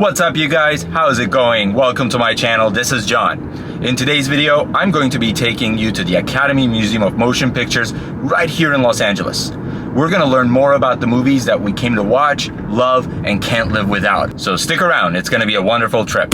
What's up you guys? How's it going? Welcome to my channel. This is John. In today's video, I'm going to be taking you to the Academy Museum of Motion Pictures right here in Los Angeles. We're going to learn more about the movies that we came to watch, love, and can't live without. So stick around, it's going to be a wonderful trip.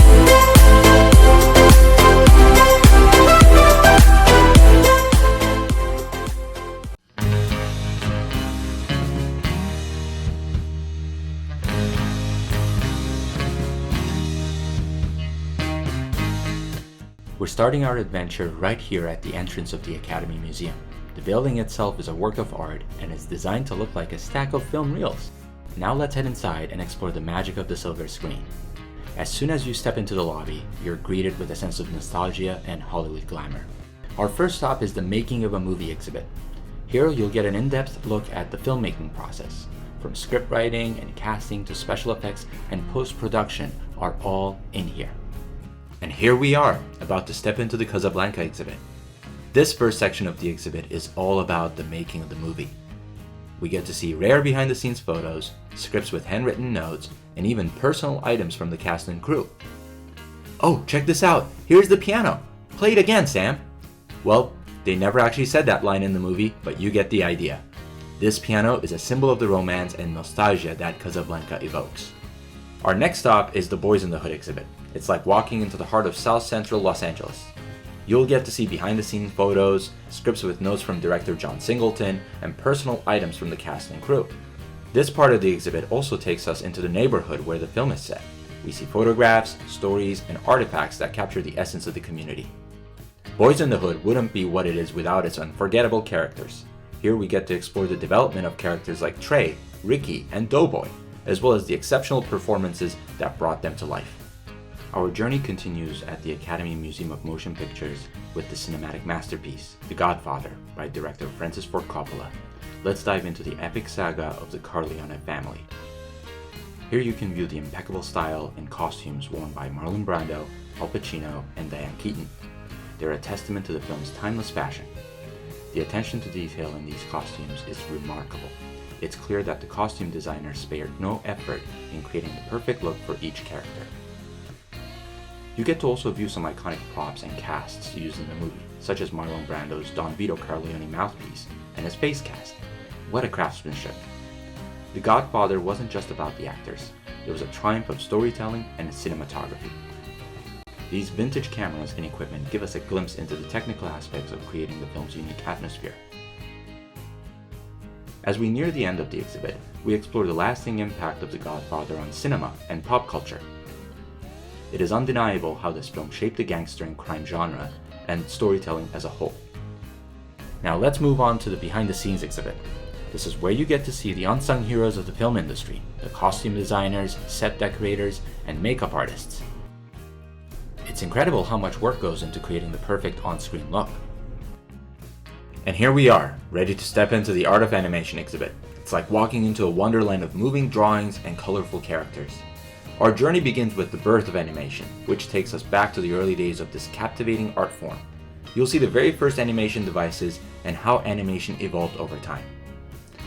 We're starting our adventure right here at the entrance of the Academy Museum. The building itself is a work of art and is designed to look like a stack of film reels. Now let's head inside and explore the magic of the silver screen. As soon as you step into the lobby, you're greeted with a sense of nostalgia and Hollywood glamour. Our first stop is the Making of a Movie exhibit. Here you'll get an in-depth look at the filmmaking process. From script writing and casting to special effects and post-production are all in here. And here we are, about to step into the Casablanca exhibit. This first section of the exhibit is all about the making of the movie. We get to see rare behind-the-scenes photos, scripts with handwritten notes, and even personal items from the cast and crew. Oh, check this out! Here's the piano! Play it again, Sam! Well, they never actually said that line in the movie, but you get the idea. This piano is a symbol of the romance and nostalgia that Casablanca evokes. Our next stop is the Boyz N The Hood exhibit. It's like walking into the heart of South Central Los Angeles. You'll get to see behind-the-scenes photos, scripts with notes from director John Singleton, and personal items from the cast and crew. This part of the exhibit also takes us into the neighborhood where the film is set. We see photographs, stories, and artifacts that capture the essence of the community. Boyz N The Hood wouldn't be what it is without its unforgettable characters. Here we get to explore the development of characters like Trey, Ricky, and Doughboy, as well as the exceptional performances that brought them to life. Our journey continues at the Academy Museum of Motion Pictures with the cinematic masterpiece, The Godfather, by director Francis Ford Coppola. Let's dive into the epic saga of the Corleone family. Here you can view the impeccable style and costumes worn by Marlon Brando, Al Pacino, and Diane Keaton. They're a testament to the film's timeless fashion. The attention to detail in these costumes is remarkable. It's clear that the costume designers spared no effort in creating the perfect look for each character. You get to also view some iconic props and casts used in the movie, such as Marlon Brando's Don Vito Corleone mouthpiece and his face cast. What a craftsmanship! The Godfather wasn't just about the actors, it was a triumph of storytelling and cinematography. These vintage cameras and equipment give us a glimpse into the technical aspects of creating the film's unique atmosphere. As we near the end of the exhibit, we explore the lasting impact of The Godfather on cinema and pop culture. It is undeniable how this film shaped the gangster and crime genre and storytelling as a whole. Now let's move on to the behind-the-scenes exhibit. This is where you get to see the unsung heroes of the film industry, the costume designers, set decorators, and makeup artists. It's incredible how much work goes into creating the perfect on-screen look. And here we are, ready to step into the Art of Animation exhibit. It's like walking into a wonderland of moving drawings and colorful characters. Our journey begins with the birth of animation, which takes us back to the early days of this captivating art form. You'll see the very first animation devices and how animation evolved over time.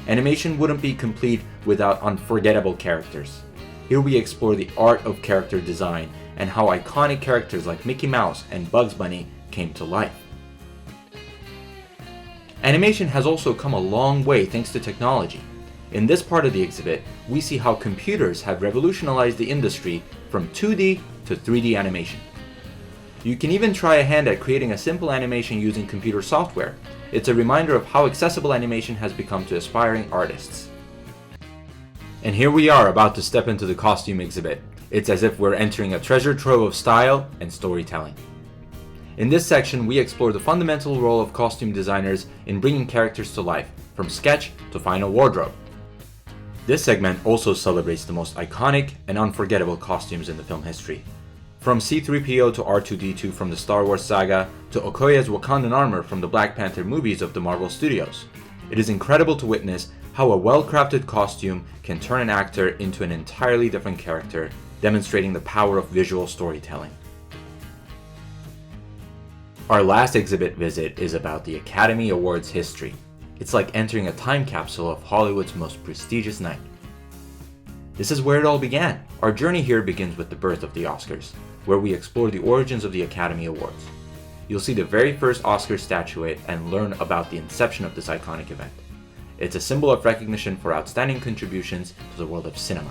Animation wouldn't be complete without unforgettable characters. Here we explore the art of character design and how iconic characters like Mickey Mouse and Bugs Bunny came to life. Animation has also come a long way thanks to technology. In this part of the exhibit, we see how computers have revolutionized the industry from 2D to 3D animation. You can even try a hand at creating a simple animation using computer software. It's a reminder of how accessible animation has become to aspiring artists. And here we are about to step into the costume exhibit. It's as if we're entering a treasure trove of style and storytelling. In this section, we explore the fundamental role of costume designers in bringing characters to life, from sketch to final wardrobe. This segment also celebrates the most iconic and unforgettable costumes in the film history. From C-3PO to R2-D2 from the Star Wars saga, to Okoye's Wakandan armor from the Black Panther movies of the Marvel Studios. It is incredible to witness how a well-crafted costume can turn an actor into an entirely different character, demonstrating the power of visual storytelling. Our last exhibit visit is about the Academy Awards history. It's like entering a time capsule of Hollywood's most prestigious night. This is where it all began. Our journey here begins with the birth of the Oscars, where we explore the origins of the Academy Awards. You'll see the very first Oscar statuette and learn about the inception of this iconic event. It's a symbol of recognition for outstanding contributions to the world of cinema.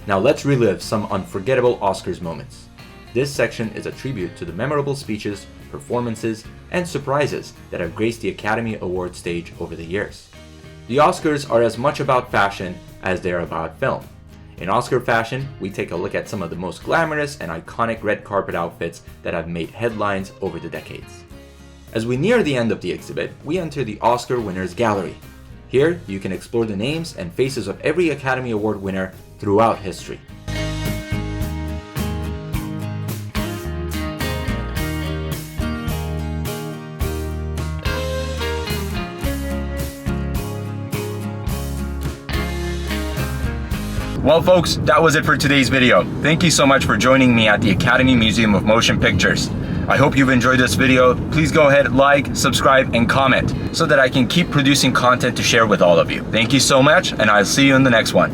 Now let's relive some unforgettable Oscars moments. This section is a tribute to the memorable speeches, performances, and surprises that have graced the Academy Awards stage over the years. The Oscars are as much about fashion as they are about film. In Oscar fashion, we take a look at some of the most glamorous and iconic red carpet outfits that have made headlines over the decades. As we near the end of the exhibit, we enter the Oscar Winners Gallery. Here, you can explore the names and faces of every Academy Award winner throughout history. Well folks, that was it for today's video. Thank you so much for joining me at the Academy Museum of Motion Pictures. I hope you've enjoyed this video. Please go ahead, like, subscribe, and comment so that I can keep producing content to share with all of you. Thank you so much, and I'll see you in the next one.